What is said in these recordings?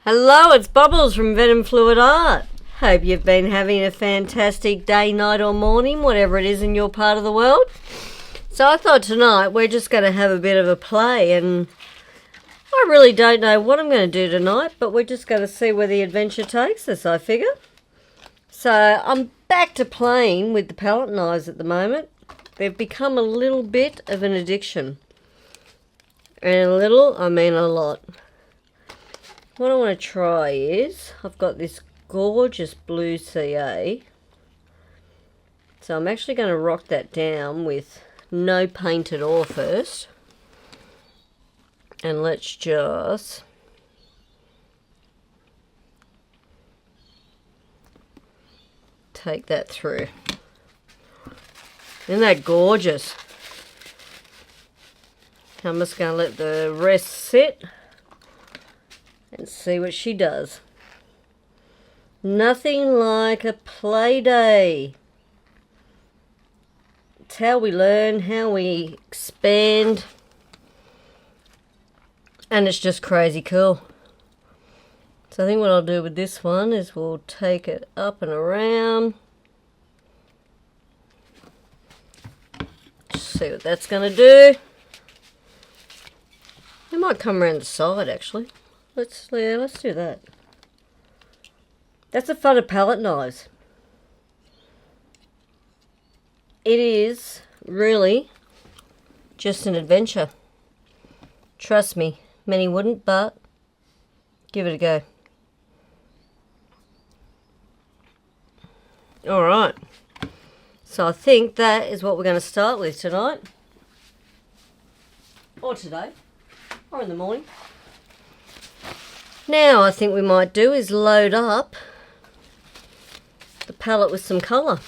Hello, it's Bubbles from Venom Fluid Art. Hope you've been having a fantastic day, night or morning, whatever it is in your part of the world. So I thought tonight we're just going to have a bit of a play, and I really don't know what I'm going to do tonight, but we're just going to see where the adventure takes us, I figure. So I'm back to playing with the palette knives at the moment. They've become a little bit of an addiction. And a little, I mean a lot. What I want to try is, I've got this gorgeous blue CA. So I'm actually going to rock that down with no paint at all first. And let's just take that through. Isn't that gorgeous? I'm just going to let the rest sit and see what she does. Nothing like a play day. It's how we learn, how we expand, and it's just crazy cool. So I think what I'll do with this one is we'll take it up and around. See what that's going to do. It might come around the side actually. Let's do that. That's the fun of palette knives. It is really just an adventure. Trust me, many wouldn't, but give it a go. Alright, so I think that is what we're going to start with tonight. Or today. Or in the morning. Now I think we might do is load up the palette with some colour.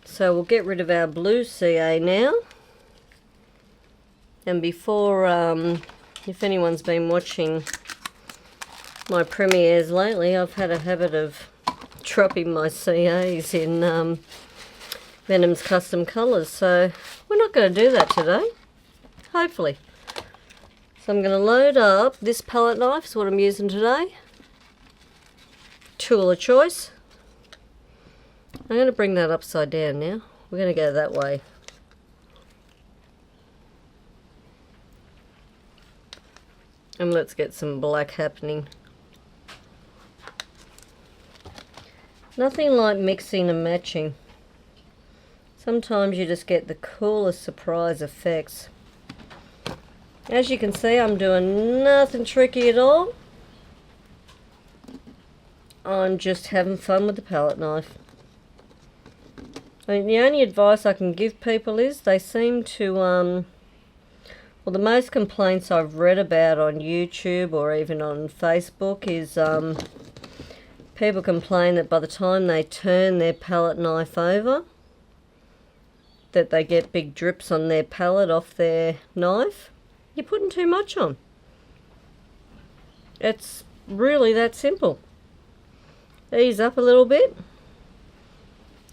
So we'll get rid of our blue CA now. And before, if anyone's been watching my premieres lately, I've had a habit of dropping my CAs in Venom's custom colours. So we're not going to do that today, hopefully. So I'm going to load up this palette knife, is what I'm using today. Tool of choice. I'm going to bring that upside down now. We're going to go that way. And let's get some black happening. Nothing like mixing and matching. Sometimes you just get the coolest surprise effects. As you can see, I'm doing nothing tricky at all. I'm just having fun with the palette knife. I mean, the only advice I can give people is they seem to, well, the most complaints I've read about on YouTube or even on Facebook is people complain that by the time they turn their palette knife over, that they get big drips on their palette off their knife. You're putting too much on. It's really that simple. Ease up a little bit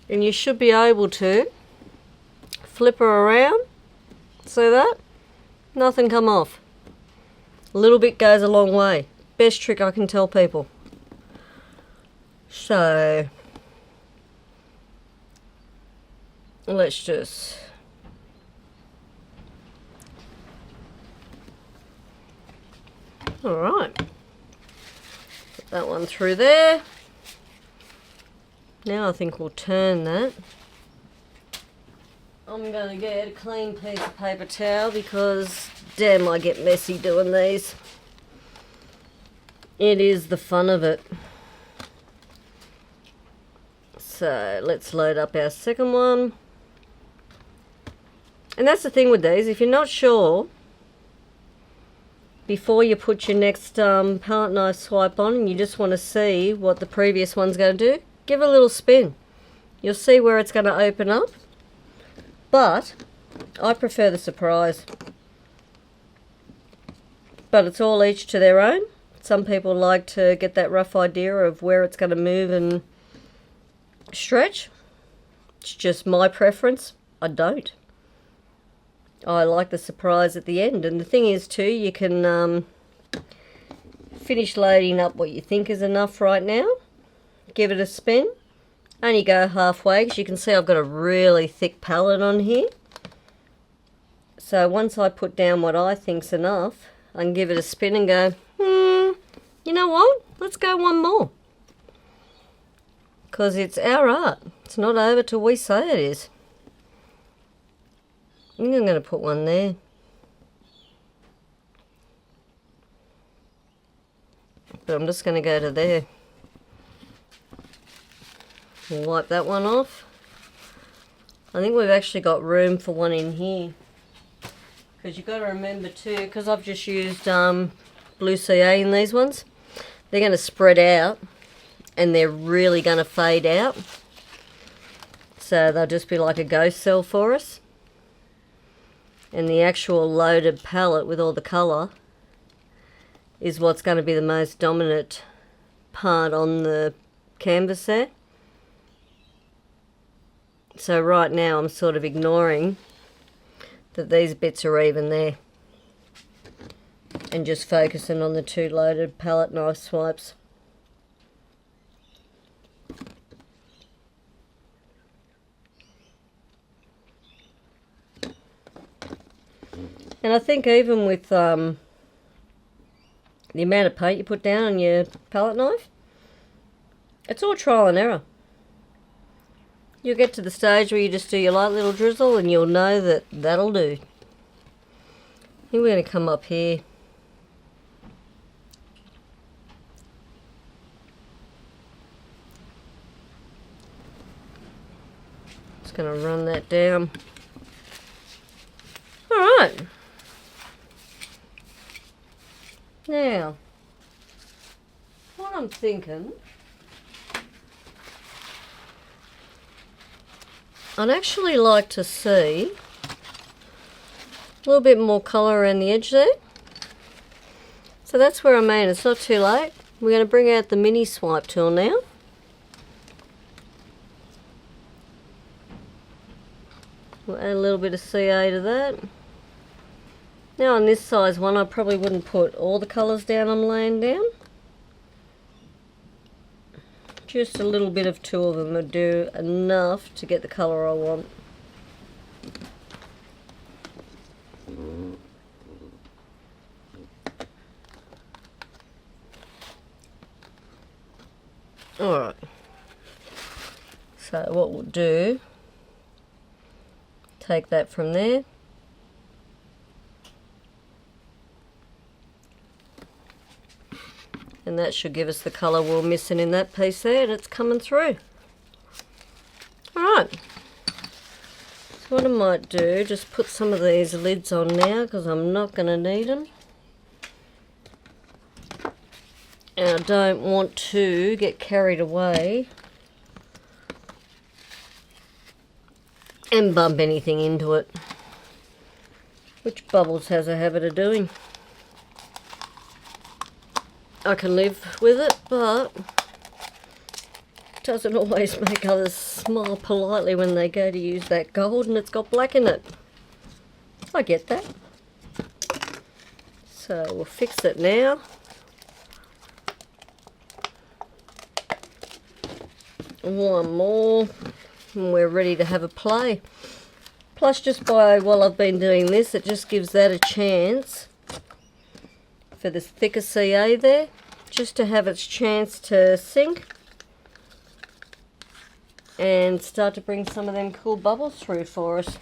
and you should be able to flip her around so that nothing come off. A little bit goes a long way. Best trick I can tell people. So let's just alright, put that one through there. Now I think we'll turn that. I'm going to get a clean piece of paper towel because damn I get messy doing these. It is the fun of it. So let's load up our second one. And that's the thing with these, if you're not sure before you put your next palette knife swipe on and you just want to see what the previous one's going to do, give it a little spin. You'll see where it's going to open up. But I prefer the surprise. But it's all each to their own. Some people like to get that rough idea of where it's going to move and stretch. It's just my preference. I don't. I like the surprise at the end. And the thing is too, you can finish loading up what you think is enough right now. Give it a spin. Only go halfway because you can see I've got a really thick palette on here. So once I put down what I think's enough, I can give it a spin and go, you know what? Let's go one more. Because it's our art. It's not over till we say it is. I think I'm going to put one there. But I'm just going to go to there. We'll wipe that one off. I think we've actually got room for one in here. Because you've got to remember too, because I've just used blue CA in these ones, they're going to spread out and they're really going to fade out. So they'll just be like a ghost cell for us. And the actual loaded palette with all the colour is what's going to be the most dominant part on the canvas there. So right now I'm sort of ignoring that these bits are even there and just focusing on the two loaded palette knife swipes. And I think even with the amount of paint you put down on your palette knife, it's all trial and error. You'll get to the stage where you just do your light little drizzle and you'll know that that'll do. I think we're going to come up here. Just going to run that down. Alright. Now, what I'm thinking, I'd actually like to see a little bit more colour around the edge there. So that's where I mean, it's not too late. We're going to bring out the mini swipe tool now. We'll add a little bit of CA to that. Now on this size one, I probably wouldn't put all the colours down I'm laying down. Just a little bit of two of them would do enough to get the colour I want. Alright. So what we'll do, take that from there. And that should give us the colour we're missing in that piece there, and it's coming through. Alright. So what I might do, just put some of these lids on now, because I'm not going to need them. And I don't want to get carried away and bump anything into it, which Bubbles has a habit of doing. I can live with it, but it doesn't always make others smile politely when they go to use that gold and it's got black in it. I get that. So we'll fix it now. One more and we're ready to have a play. Plus, just by while I've been doing this, it just gives that a chance for this thicker CA there, just to have its chance to sink and start to bring some of them cool bubbles through for us.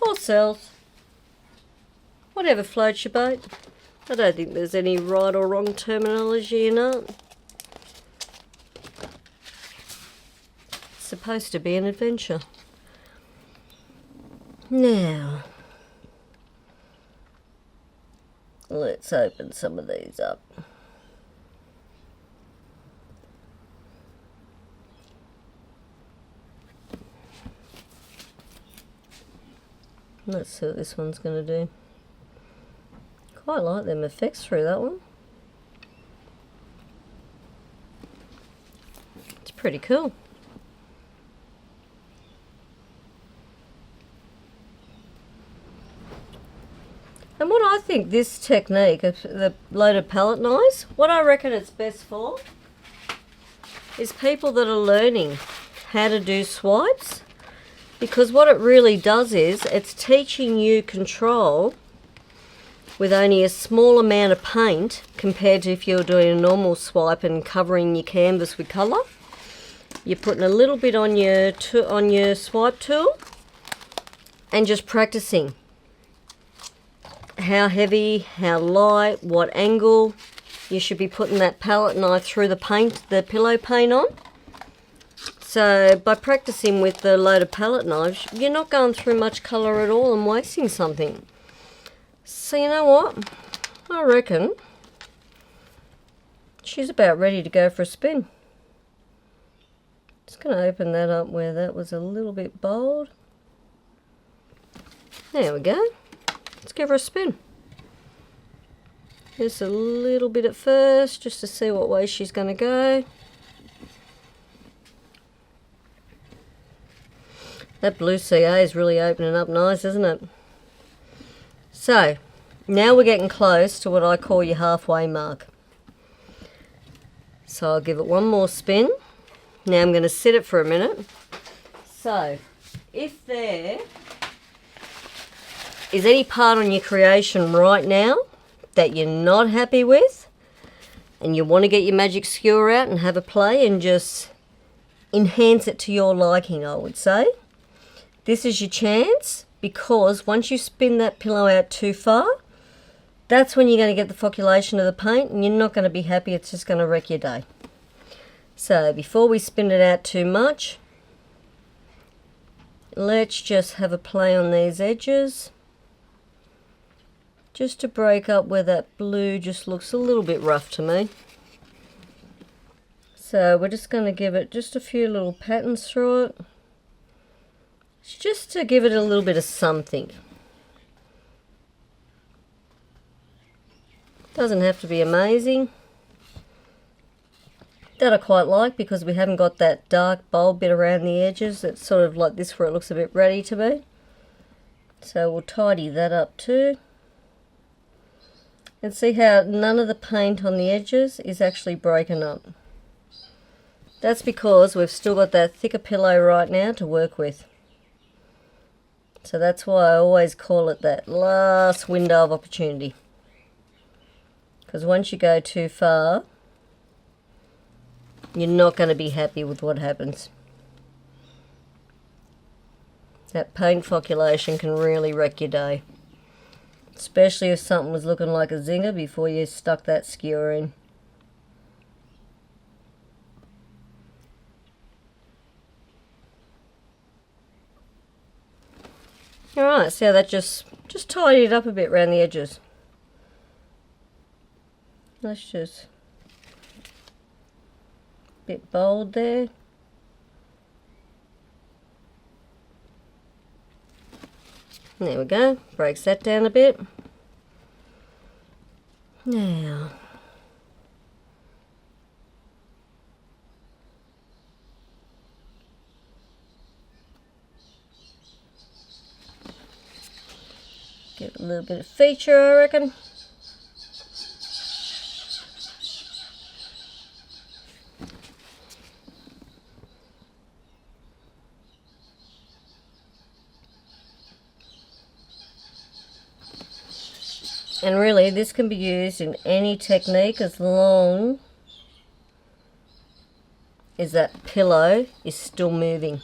Or cells. Whatever floats your boat. I don't think there's any right or wrong terminology in art. It's supposed to be an adventure. Now, let's open some of these up. Let's see what this one's going to do. Quite like them effects through that one. It's pretty cool. And what I think think this technique of the loaded palette knives, what I reckon it's best for is people that are learning how to do swipes, because what it really does is it's teaching you control with only a small amount of paint compared to if you're doing a normal swipe and covering your canvas with colour. You're putting a little bit on your swipe tool and just practicing how heavy, how light, what angle you should be putting that palette knife through the pillow paint on. So by practicing with the loaded palette knives, you're not going through much colour at all and wasting something. So you know what? I reckon she's about ready to go for a spin. Just going to open that up where that was a little bit bold. There we go. Let's give her a spin. Just a little bit at first, just to see what way she's going to go. That blue CA is really opening up nice, isn't it? So, now we're getting close to what I call your halfway mark. So I'll give it one more spin. Now I'm going to sit it for a minute. So, if there is any part on your creation right now that you're not happy with, and you want to get your magic skewer out and have a play and just enhance it to your liking, I would say, this is your chance, because once you spin that pillow out too far, that's when you're going to get the flocculation of the paint and you're not going to be happy. It's just going to wreck your day. So before we spin it out too much, let's just have a play on these edges, just to break up where that blue just looks a little bit rough to me. So we're just going to give it just a few little patterns through it, just to give it a little bit of something. Doesn't have to be amazing. That I quite like, because we haven't got that dark bold bit around the edges. It's sort of like this where it looks a bit ready to be. So we'll tidy that up too. And see how none of the paint on the edges is actually breaking up. That's because we've still got that thicker pillow right now to work with. So that's why I always call it that last window of opportunity. Because once you go too far, you're not going to be happy with what happens. That paint flocculation can really wreck your day. Especially if something was looking like a zinger before you stuck that skewer in. Alright, see how that just tidied it up a bit around the edges. Let's just a bit bold there. There we go, breaks that down a bit. Now, give it a little bit of feature, I reckon. And really, this can be used in any technique as long as that pillow is still moving.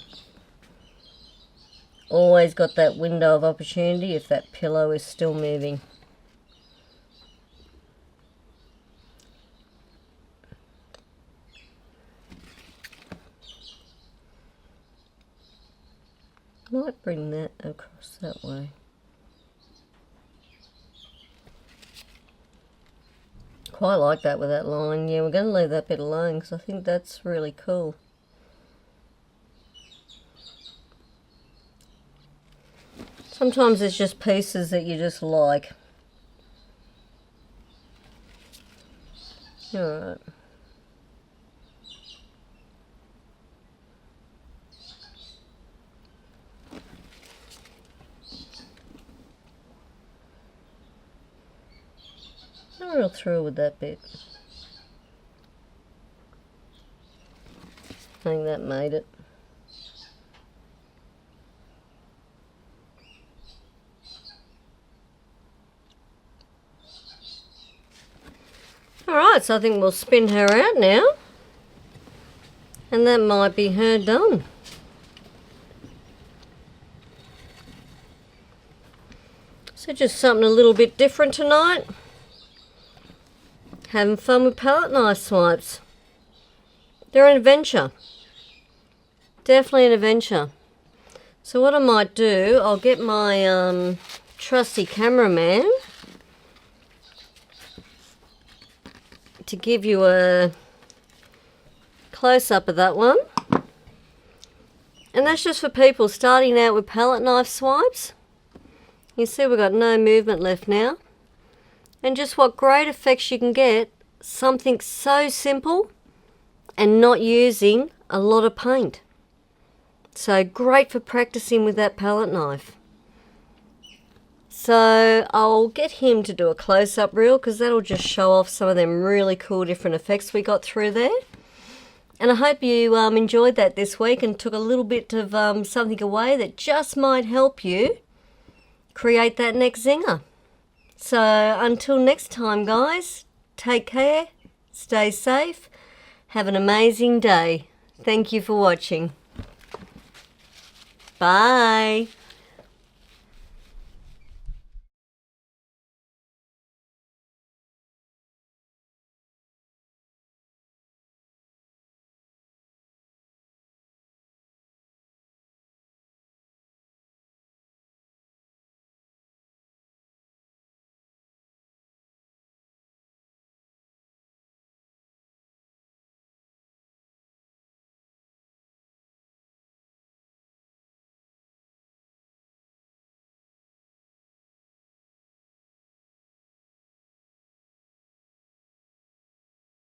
Always got that window of opportunity if that pillow is still moving. Might bring that across that way. Quite like that with that line. Yeah, we're going to leave that bit alone because I think that's really cool. Sometimes there's just pieces that you just like. Alright. I'm real through with that bit. I think that made it. Alright, so I think we'll spin her out now. And that might be her done. So just something a little bit different tonight. Having fun with palette knife swipes. They're an adventure. Definitely an adventure. So what I might do, I'll get my trusty cameraman to give you a close-up of that one. And that's just for people starting out with palette knife swipes. You see we've got no movement left now. And just what great effects you can get, something so simple and not using a lot of paint. So great for practicing with that palette knife. So I'll get him to do a close-up reel because that'll just show off some of them really cool different effects we got through there. And I hope you enjoyed that this week and took a little bit of something away that just might help you create that next zinger. So until next time, guys, take care, stay safe, have an amazing day. Thank you for watching. Bye.